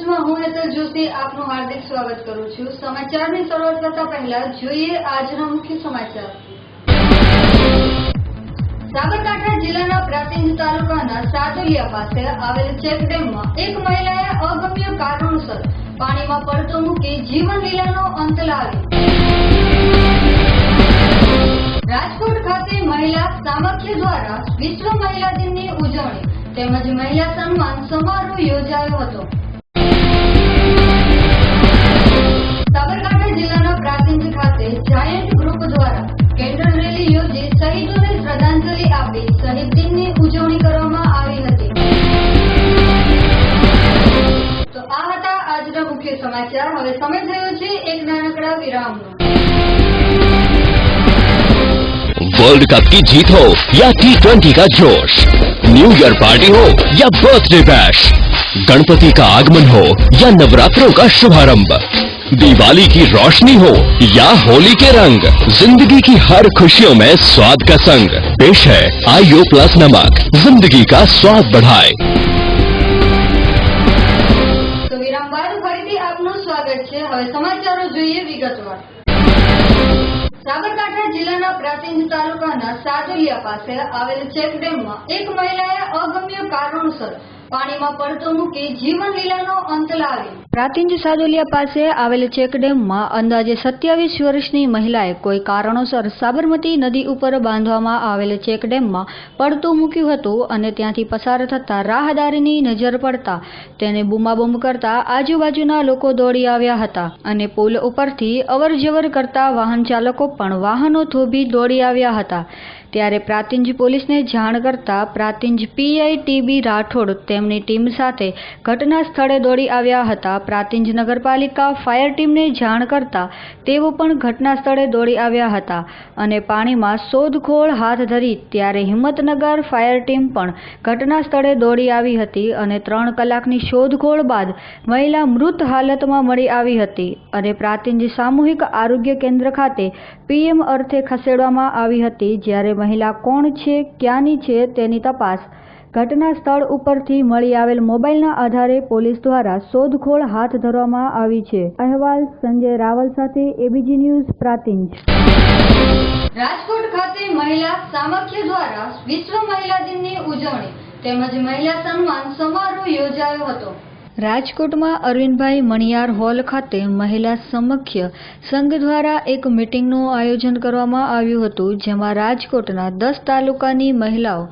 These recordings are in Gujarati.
ન્યૂઝમાં હું હેતલ જોશી આપનું હાર્દિક સ્વાગત કરું છું। સમાચારની શરૂઆત કરતા પહેલા જોઈએ આજના મુખ્ય સમાચાર। સાબરકાંઠા જિલ્લાના પ્રાંતિજ તાલુકાના સાદુલિયા પાસે આવેલ ચેકડેમમાં એક મહિલાએ અગમ્ય કારણોસર પાણીમાં પડતો મૂકી જીવન લીલાનો અંત લાવ્યો। રાજકોટ ખાતે મહિલા સામખ્ય દ્વારા વિશ્વ મહિલા દિનની ઉજવણી તેમજ મહિલા સન્માન સમારોહ યોજાયો હતો। સાબરકાંઠા જિલ્લાના પ્રાંતિજ ખાતે જાયન્ટ ગ્રુપ દ્વારા કેન્ડલ રેલી યોજી શહીદોને શ્રદ્ધાંજલિ આપી શહીદ દિનની ઉજવણી કરવામાં આવી હતી। તો આ હતા આજના મુખ્ય સમાચાર। હવે સમય થયો છે એક નાનકડા વિરામનો। वर्ल्ड कप की जीत हो या T20 का जोश, न्यू ईयर पार्टी हो या बर्थडे बैश, गणपति का आगमन हो या नवरात्रों का शुभारंभ, दिवाली की रोशनी हो या होली के रंग, जिंदगी की हर खुशियों में स्वाद का संग पेश है आईओ प्लस नमक, जिंदगी का स्वाद बढ़ाए। तो विराम बाद फरीથી આપનું સ્વાગત છે। હવે સમાચારો જોઈએ વિગતવાર। સાબરકાંઠા જિલ્લાના પ્રાંતિજ તાલુકાના સાદુલિયા પાસે આવેલ ચેકડેમમાં એક મહિલાએ અગમ્ય કારણોસર પાણીમાં પડતો મૂકી જીવન લીલાનો અંત લાવ્યો। પ્રાંતિજ સાદુલિયા પાસે આવેલ ચેકડેમમાં અંદાજે 27 વર્ષની મહિલાએ કોઈ કારણોસર સાબરમતી નદી ઉપર બાંધવામાં આવેલ ચેકડેમમાં પડતું મૂક્યું હતું અને ત્યાંથી પસાર થતા રાહદારીની નજર પડતા તેને બૂમાબૂમ કરતા આજુબાજુના લોકો દોડી આવ્યા હતા અને પુલ ઉપરથી અવરજવર કરતા વાહન ચાલકો પણ વાહનો થોભી દોડી આવ્યા હતા। ત્યારે પ્રાંતિજ પોલીસને જાણ કરતા પ્રાંતિજ પીઆઈ ટીબી રાઠોડ તેમની ટીમ સાથે ઘટના સ્થળે દોડી આવ્યા હતા। પ્રાંતિજ નગરપાલિકા ફાયર ટીમને જાણ કરતા તેઓ પણ ઘટના સ્થળે દોડી આવ્યા હતા અને પાણીમાં શોધખોળ હાથ ધરી। ત્યારે હિંમતનગર ફાયર ટીમ પણ ઘટના સ્થળે દોડી આવી હતી અને 3 કલાકની શોધખોળ બાદ મહિલા મૃત હાલતમાં મળી આવી હતી અને પ્રાંતિજ સામૂહિક આરોગ્ય કેન્દ્ર ખાતે પીએમ અર્થે ખસેડવામાં આવી હતી। જ્યારે મહિલા કોણ છે, ક્યાંની છે તેની તપાસ ઘટના સ્થળ ઉપરથી મળી આવેલ મોબાઈલના આધારે પોલીસ દ્વારા શોધખોળ હાથ ધરવામાં આવી છે। અહેવાલ સંજય રાવલ સાથે એબીજી ન્યૂઝ પ્રાંતિજ। રાજકોટ ખાતે મહિલા સામખ્ય દ્વારા વિશ્વ મહિલા દિનની ઉજવણી તેમજ મહિલા સન્માન સમારોહ યોજાયો હતો। રાજકોટમાં અરવિંદભાઈ મણિયાર હોલ ખાતે મહિલા સમખ્ય સંઘ દ્વારા એક મીટિંગનું આયોજન કરવામાં આવ્યું હતું, જેમાં રાજકોટના 10 તાલુકાની મહિલાઓ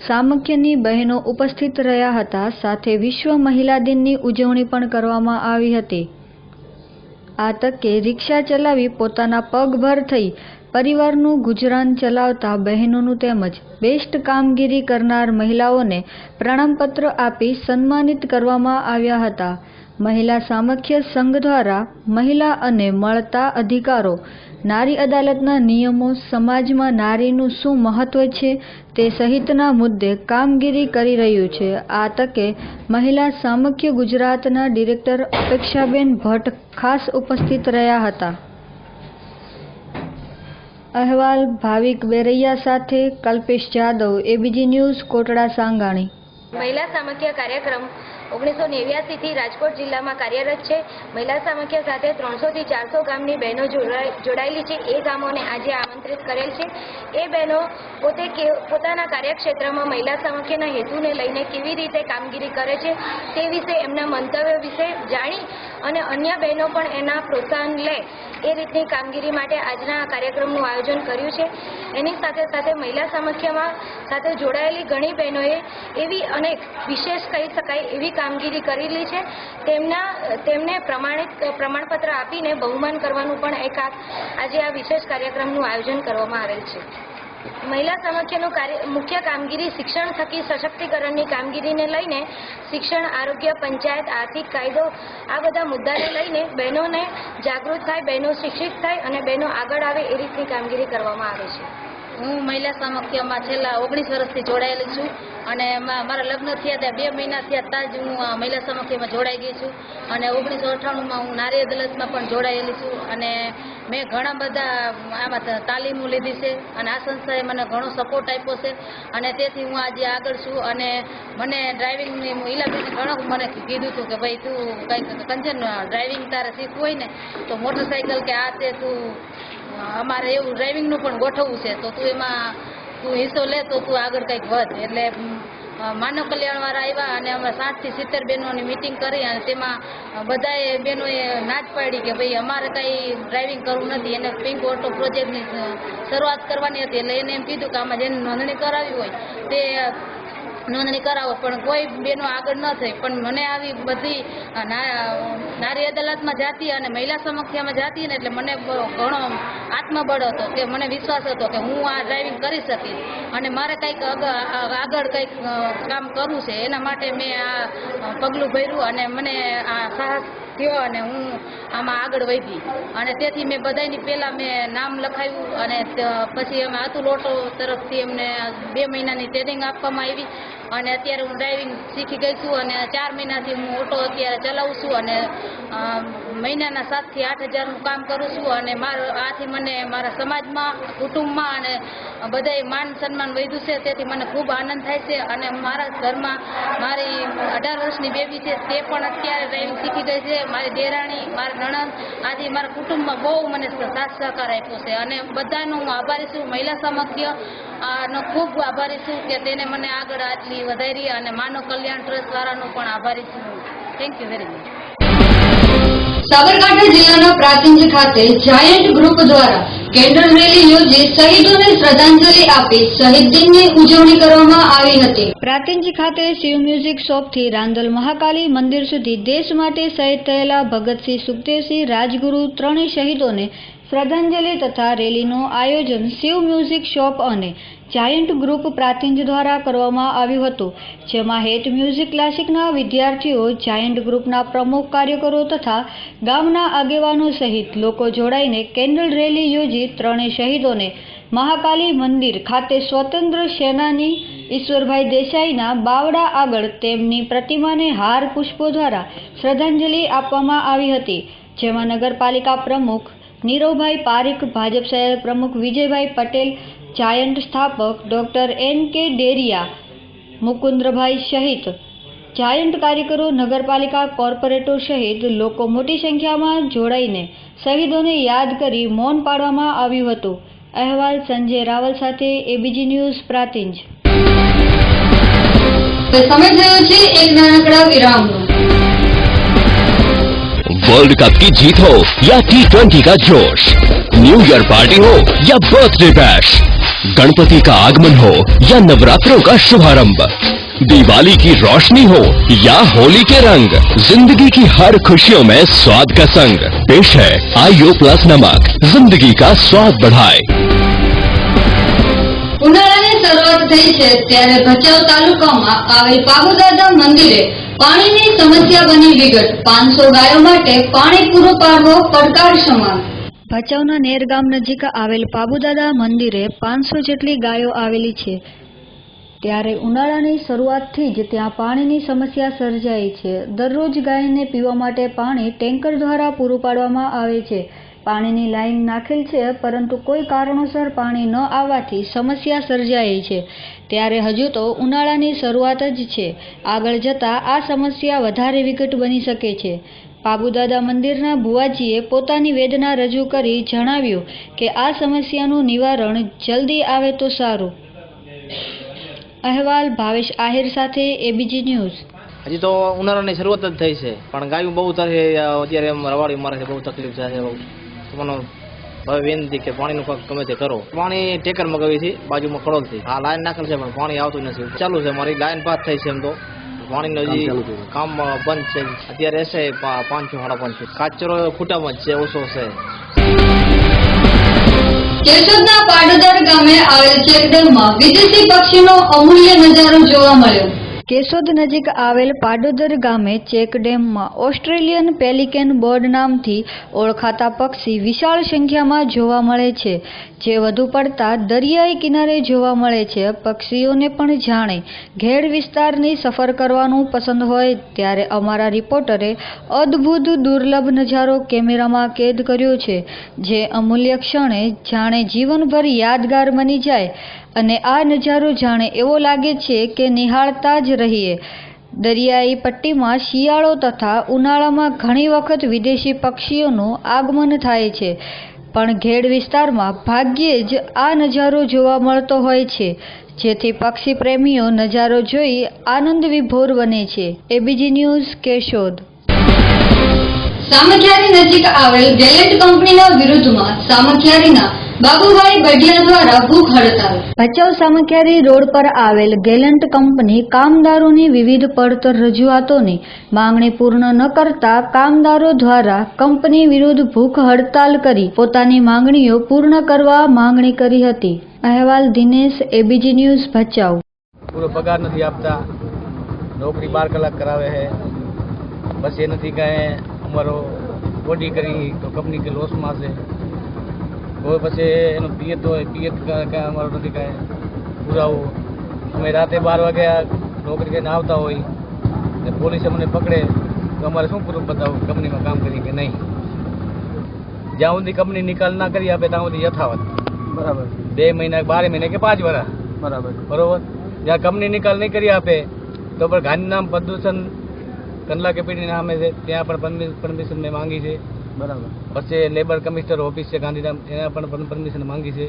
સામખ્યની બહેનો ઉપસ્થિત રહ્યા હતા। સાથે વિશ્વ મહિલા દિનની ઉજવણી પણ કરવામાં આવી હતી। આ તકે રિક્ષા ચલાવી પોતાના પગભર થઈ પરિવારનું ગુજરાન ચલાવતા બહેનોનું તેમજ બેસ્ટ કામગીરી કરનાર મહિલાઓને પ્રમાણપત્ર આપી સન્માનિત કરવામાં આવ્યા હતા। મહિલા સામખ્ય સંઘ દ્વારા મહિલા અને મળતા અધિકારો, નારી અદાલતના નિયમો, સમાજમાં નારીનું શું મહત્વ છે તે સહિતના મુદ્દે કામગીરી કરી રહ્યું છે। આ તકે મહિલા સામખ્ય ગુજરાતના ડિરેક્ટર અપેક્ષાબેન ભટ્ટ ખાસ ઉપસ્થિત રહ્યા હતા। અહેવાલ ભાવિક બેરૈયા સાથે કલ્પેશ જાદવ, એબીજી ન્યૂઝ, કોટડા સાંગાણી। મહિલા સામખ્ય કાર્યક્રમ 1989 થી રાજકોટ જિલ્લામાં કાર્યરત છે। મહિલા સામખ્ય સાથે 300 થી 400 ગામની બહેનો જોડાયેલી છે। એ ગામોને આજે આમંત્રિત કરેલ છે। એ બહેનો પોતે પોતાના કાર્યક્ષેત્રમાં મહિલા સામખ્યના હેતુને લઈને કેવી રીતે કામગીરી કરે છે તે વિશે એમના મંતવ્ય વિશે જાણી અને અન્ય બહેનો પણ એના પ્રોત્સાહન લે એ રીતની કામગીરી માટે આજના આ કાર્યક્રમનું આયોજન કર્યું છે। એની સાથે સાથે મહિલા સામખ્યમાં સાથે જોડાયેલી ઘણી બહેનોએ એવી અનેક વિશેષ કહી શકાય એવી કામગીરી કરેલી છે। તેમને પ્રમાણપત્ર આપીને બહુમાન કરવાનું પણ એક આજે આ વિશેષ કાર્યક્રમનું આયોજન કરવામાં આવેલ છે। મહિલા સામખ્યનું મુખ્ય કામગીરી શિક્ષણ થકી સશક્તિકરણની કામગીરીને લઈને શિક્ષણ, આરોગ્ય, પંચાયત, આર્થિક, કાયદો આ બધા મુદ્દાને લઈને બહેનોને જાગૃત થાય, બહેનો શિક્ષિત થાય અને બહેનો આગળ આવે એ રીતની કામગીરી કરવામાં આવે છે। હું મહિલા સામખ્યમાં છેલ્લા 19 વર્ષથી જોડાયેલી છું અને મારા લગ્ન થયા ત્યાં 2 મહિના થયા ત્યાં જ હું મહિલા સમાખ્યામાં જોડાઈ ગઈ છું અને 1998માં હું નારી અદાલતમાં પણ જોડાયેલી છું અને મેં ઘણા બધા આમાં તાલીમો લીધી છે અને આ સંસ્થાએ મને ઘણો સપોર્ટ આપ્યો છે અને તેથી હું આજે આગળ છું અને મને ડ્રાઇવિંગની ઈલાબેને ઘણું મને કીધું હતું કે ભાઈ તું કંઈક કંચન ડ્રાઇવિંગ તારે શીખવું હોય ને તો મોટરસાઇકલ કે આ તે તું અમારે એવું ડ્રાઇવિંગનું પણ ગોઠવવું છે તો તું એમાં તું હિસ્સો લે તો તું આગળ કંઈક વધ એટલે માનવ કલ્યાણવાળા આવ્યા અને અમે 60 થી 70 બહેનોની મિટિંગ કરી અને તેમાં બધાએ બહેનોએ ના જ પાડી કે ભાઈ અમારે કંઈ ડ્રાઇવિંગ કરવું નથી એને પિંક ઓટો પ્રોજેક્ટની શરૂઆત કરવાની હતી એટલે એને એમ કીધું કે આમાં જેને નોંધણી કરાવી હોય તે નોંધણી કરાવો પણ કોઈ બહેનો આગળ ન થઈ પણ મને આવી બધી નારી અદાલતમાં જાતી અને મહિલા સમખ્યામાં જાતી ને એટલે મને ઘણો આત્મબળ હતો કે મને વિશ્વાસ હતો કે હું આ ડ્રાઇવિંગ કરી શકીશ અને મારે કંઈક આગળ કંઈક કામ કરવું છે એના માટે મેં આ પગલું ભર્યું અને મને આ સાહસ થયો અને હું આમાં આગળ વધી અને તેથી મેં બધાની પહેલાં મેં નામ લખાવ્યું અને પછી અમે અતુલ ઓટો તરફથી એમને 2 મહિનાની ટ્રેનિંગ આપવામાં આવી અને અત્યારે હું ડ્રાઇવિંગ શીખી ગઈ છું અને 4 મહિનાથી હું ઓટો અત્યારે ચલાવું છું અને મહિનાના 7 થી 8 હજારનું કામ કરું છું અને આથી મને મારા સમાજમાં કુટુંબમાં અને બધાય માન સન્માન વધ્યું છે તેથી મને ખૂબ આનંદ થાય છે અને મારા ઘરમાં મારી 18 વર્ષની બેબી છે તે પણ અત્યારે ડ્રાઇવિંગ શીખી ગઈ છે મારી દેરાણી મારા નણંદ આથી મારા કુટુંબમાં બહુ મને સાથ સહકાર આપ્યો છે અને બધાનો હું આભારી છું મહિલા સમાખ્ય નો ખૂબ આભારી છું કે તેને મને આગળ આટલી વધારી અને માનવ કલ્યાણ ટ્રસ્ટ વાળાનો પણ આભારી છું thank you very much Sabarkantha જિલ્લાના પ્રાંતિજ ખાતે જાયન્ટ ગ્રુપ દ્વારા કેન્ડલ રેલી યોજી શહીદોને શ્રદ્ધાંજલિ આપી શહીદ દિનની ઉજવણી કરવામાં આવી હતી. પ્રાંતિજ ખાતે શિવ મ્યુઝિક શોપથી રાંદલ મહાકાલી મંદિર સુધી દેશ માટે શહીદ થયેલા ભગતસિંહ સુખદેવસિંહ રાજગુરુ ત્રણેય શહીદોને શ્રદ્ધાંજલિ તથા રેલીનું આયોજન શિવ મ્યુઝિક શોપ અને જાયન્ટ ગ્રુપ પ્રાંતિજ દ્વારા કરવામાં આવ્યું હતું, જેમાં હેત મ્યુઝિક ક્લાસિકના વિદ્યાર્થીઓ, જાયન્ટ ગ્રુપના પ્રમુખ કાર્યકરો તથા ગામના આગેવાનો સહિત લોકો જોડાઈને કેન્ડલ રેલી યોજી ત્રણેય શહીદોને મહાકાલી મંદિર ખાતે સ્વતંત્ર સેનાની ઈશ્વરભાઈ દેસાઈના બાવડા આગળ તેમની પ્રતિમાને હાર પુષ્પો દ્વારા શ્રદ્ધાંજલિ આપવામાં આવી હતી, જેમાં નગરપાલિકા પ્રમુખ નીરવભાઈ પારીખ, ભાજપ શહેર પ્રમુખ વિજયભાઈ પટેલ, જાયન્ટ સ્થાપક ડોક્ટર N.K. ડેરિયા, મુકુંદભાઈ સહિત જાયન્ટ કાર્યકરો, નગરપાલિકા કોર્પોરેટર સહિત લોકો મોટી સંખ્યામાં જોડાઈને શહીદોને યાદ કરી મૌન પાડવામાં આવ્યું હતું. અહેવાલ સંજય રાવલ સાથે એબીજી ન્યૂઝ પ્રાંતિજ. સમય થયો છે એક નાનકડા વિરામનો. वर्ल्ड कप की जीत हो या T20 का जोश, न्यू ईयर पार्टी हो या बर्थडे बैश, गणपति का आगमन हो या नवरात्रों का शुभारंभ, दिवाली की रोशनी हो या होली के रंग, जिंदगी की हर खुशियों में स्वाद का संग पेश है आईओ प्लस नमक, जिंदगी का स्वाद बढ़ाए. ઉનાળાની શરૂઆત થઈ છે ત્યારે ભચાઉ તાલુકામાં આવેલ પાબુદાદા મંદિરે પાણીની સમસ્યા બની વિગત. 500 ગાયો માટે પાણી પૂરું પાડવો પડકાર સમાન. ભચાઉના નેર ગામ નજીક આવેલ પાબુદાદા મંદિરે 500 જેટલી ગાયો આવેલી છે, ત્યારે ઉનાળાની શરૂઆતથી જ ત્યાં પાણીની સમસ્યા સર્જાઈ છે. દરરોજ ગાયને પીવા માટે પાણી ટેન્કર દ્વારા પૂરું પાડવામાં આવે છે. પાણીની લાઈન નાખેલ છે, પરંતુ કોઈ કારણોસર પાણી ન આવવાથી સમસ્યા સર્જાઈ છે. ત્યારે હજુ તો ઉનાળાની શરૂઆત જ છે, આગળ જતાં આ સમસ્યા વધારે વિકટ બની શકે છે. પાબુદાદા મંદિરના ભુવાજીએ પોતાની વેદના રજૂ કરી જણાવ્યું કે આ સમસ્યાનું નિવારણ જલ્દી આવે તો સારું. અહેવાલ ભાવેશ આહિર સાથે એબીજી ન્યૂઝ. હજી તો ઉનાળાની શરૂઆત જ થઈ છે, પણ ગાયું બહુ તરે અત્યારે એમ રવાડી મારે છે, બહુ તકલીફ થાય છે. તમને હવે વિનંતી કે પાણીનું કાંઈક ગમે તે કરો. પાણી ટેકર મગાવી છે બાજુમાં ખડોલથી, આ લાઈન નાખેલ છે પણ પાણી આવતું નથી. ચાલુ છે, મારી લાઈન પાસ થઈ છે, એમ તો પાણીનું હજી કામ બંધ છે. અત્યારે હશે 500-5.5 કાચરો ખૂટામાં જ છે, ઓછો છે. કેશોદના પાડોદર ગામે આવેલ ચેકડેમમાં વિદેશી પક્ષીનો અમૂલ્ય નજારો જોવા મળ્યો. કેશોદ નજીક આવેલ પાડોદર ગામે ચેકડેમમાં ઓસ્ટ્રેલિયન પેલિકેન બર્ડ નામથી ઓળખાતા પક્ષી વિશાળ સંખ્યામાં જોવા મળે છે, જે વધુ પડતા દરિયાઈ કિનારે જોવા મળે છે. પક્ષીઓને પણ જાણે ઘેડ વિસ્તારની સફર કરવાનું પસંદ હોય ત્યારે અમારા રિપોર્ટરે અદ્ભુત દુર્લભ નજારો કેમેરામાં કેદ કર્યો છે, જે અમૂલ્ય ક્ષણે જાણે જીવનભર યાદગાર બની જાય અને આ નજારો જાણે એવો લાગે છે કે નિહાળતા જ રહીએ. દરિયાઈ પટ્ટીમાં શિયાળો તથા ઉનાળામાં ઘણી વખત વિદેશી પક્ષીઓનું આગમન થાય છે, પણ ઘેડ વિસ્તારમાં ભાગ્યે જ આ નજારો જોવા મળતો હોય છે, જેથી પક્ષી પ્રેમીઓ નજારો જોઈ આનંદ વિભોર બને છે. ABG news, Keshod. સામખિયારી નજીક આવેલ ગેલેન્ટ કંપનીના વિરુદ્ધમાં સામખિયારીના બાબુભાઈ બઢિયા દ્વારા ભૂખ હડતાલ. ભચાઉ સામખિયારી રોડ પર આવેલ ગેલેન્ટ કંપની કામદારોની વિવિધ પડતર રજૂઆતોની માંગણી પૂર્ણ ન કરતા કામદારો દ્વારા કંપની વિરુદ્ધ ભૂખ હડતાલ કરી પોતાની માંગણીઓ પૂર્ણ કરવા માંગણી કરી હતી. અહેવાલ દિનેશ, એબીજી ન્યૂઝ, ભચાઉ. પૂરો પગાર નથી આપતા, નોકરી 12 કલાક કરાવે છે, બસ એ નથી કહે અમારો બોડી કરી તો કંપની કે લોસમાં છે, કોઈ પછી એનું પિયત હોય, પિયત કાંઈ અમારું નથી કાંઈ પુરાવો. અમે રાતે 12 વાગ્યા નોકરી કરીને આવતા હોય ને પોલીસ અમને પકડે તો અમારે શું પૂરું બતાવું કંપનીમાં કામ કરી કે નહીં. જ્યાં સુધી કંપની નિકાલ ના કરી આપે ત્યાં સુધી યથાવત. બરાબર. 2 મહિના, 12 મહિના કે 5 વર્ષ. બરાબર. બરોબર. જ્યાં કંપની નિકાલ નહીં કરી આપે તો પણ ગાંધીધામ પ્રદૂષણ કંડલા કેપીટીના સામે છે, ત્યાં પણ પરમિશન મેં માંગી છે. બરાબર. પછી લેબર કમિશનર ઓફિસ છે ગાંધીધામ, એના પણ પરમિશન માંગી છે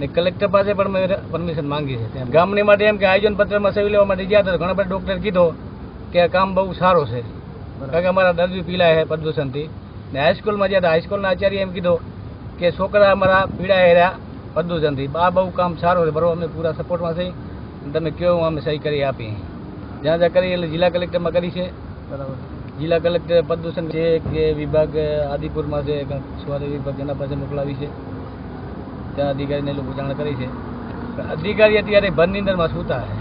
ને કલેક્ટર પાસે પણ મેં પરમિશન માંગી છે. ગામની માટે એમ કે આયોજન પત્રમાં સહી લેવા માટે ગયા હતા, ઘણા બધા ડૉક્ટર કીધો કે આ કામ બહુ સારો છે, કારણ કે અમારા દર્દી પીડાય છે પ્રદૂષણથી. ને હાઈસ્કૂલમાં ગયા હતા, હાઈસ્કૂલના આચાર્ય એમ કીધો કે છોકરા અમારા પીડાય રહ્યા પ્રદૂષણથી, આ બહુ કામ સારું છે, બરાબર, અમે પૂરા સપોર્ટમાં થઈ, તમે કહો અમે સહી કરી આપી. જ્યાં જ્યાં કરી એટલે જિલ્લા કલેક્ટરમાં કરી છે. બરાબર. જિલ્લા કલેક્ટર પ્રદૂષણ છે કે વિભાગ આદિપુરમાં છે, સ્વાસ્થ્ય વિભાગ એના પાસે મોકલાવી છે, ત્યાં અધિકારીને લોકો જાણ કરી છે. અધિકારી અત્યારે ભરનિંદરમાં સૂતા છે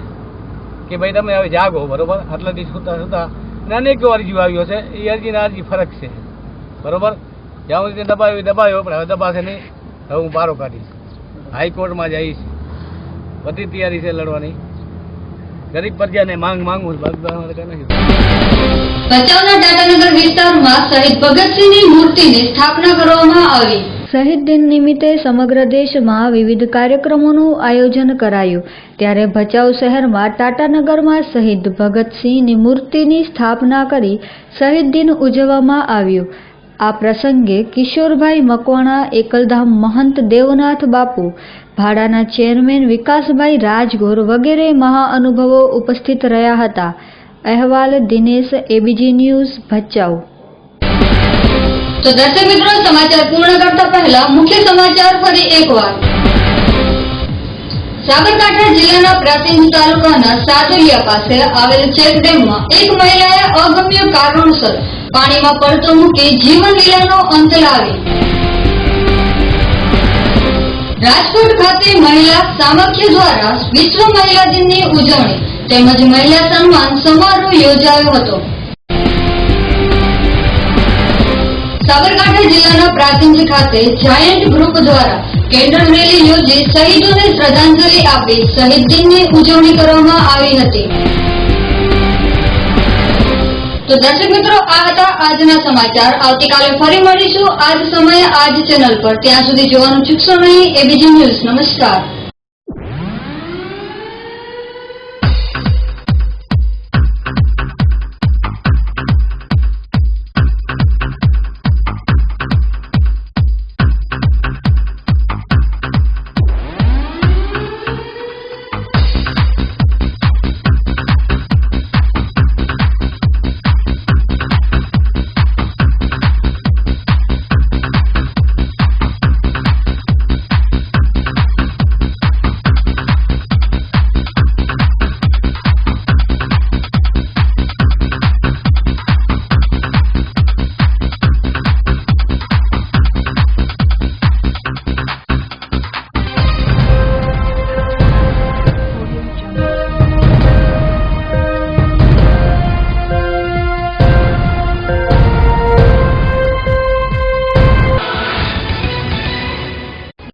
કે ભાઈ તમે હવે જાગો, બરોબર, આટલાથી સૂતા અને અનેક અરજીઓ આવ્યો છે, એ અરજીના અરજી ફરક છે, બરોબર. જ્યાં સુધી દબાવ્યો પણ હવે દબાશે નહીં, હવે હું પારો કાઢીશ, હાઈકોર્ટમાં જઈશ, બધી તૈયારી છે લડવાની. ગરીબ પ્રજાને માંગવું ભચાઉના ટાટાનગર વિસ્તારમાં શહીદ ભગતસિંહની મૂર્તિની સ્થાપના કરવામાં આવી. શહીદ દિન નિમિત્તે સમગ્ર દેશમાં વિવિધ કાર્યક્રમોનું આયોજન કરાયું, ત્યારે ભચાઉ શહેરમાં ટાટાનગરમાં શહીદ ભગતસિંહની મૂર્તિની સ્થાપના કરી શહીદ દિન ઉજવવામાં આવ્યું. આ પ્રસંગે કિશોરભાઈ મકવાણા, એકલધામ મહંત દેવનાથ બાપુ, ભાડાના ચેરમેન વિકાસભાઈ રાજગોર વગેરે મહાઅનુભવો ઉપસ્થિત રહ્યા હતા. અહેવાલ દિનેશ, એબીજી ન્યૂઝ, ભચાઉ. તો દર્શક મિત્રો, સમાચાર પૂર્ણ કરતા પહેલા મુખ્ય સમાચાર ફરી એકવાર. સાબરકાંઠા જિલ્લાના પ્રાંતિજ તાલુકાના સાદુલિયા પાસે આવેલ ચેકડેમમાં એક મહિલાએ અગમ્ય કારણોસર પાણીમાં પડતો મૂકી જીવન લીલાનો અંત લાવી. રાજકોટ ખાતે મહિલા સામખ્ય દ્વારા વિશ્વ મહિલા દિનની ઉજવણી તેમજ મહિલા સન્માન સમારોહ યોજાયો હતો. સાબરકાંઠા જિલ્લાના પ્રાંતિજ ખાતે જાયન્ટ ગ્રુપ દ્વારા કેન્ડલ રેલી યોજી શહીદોને શ્રદ્ધાંજલિ આપી શહીદ દિનની ઉજવણી કરવામાં આવી હતી. તો દર્શક મિત્રો, આ હતા આજના સમાચાર. આવતીકાલે ફરી મળીશું આ જ સમયે આ જ ચેનલ પર. ત્યાં સુધી જોવાનું ચૂકશો નહીં. ABG news. નમસ્કાર.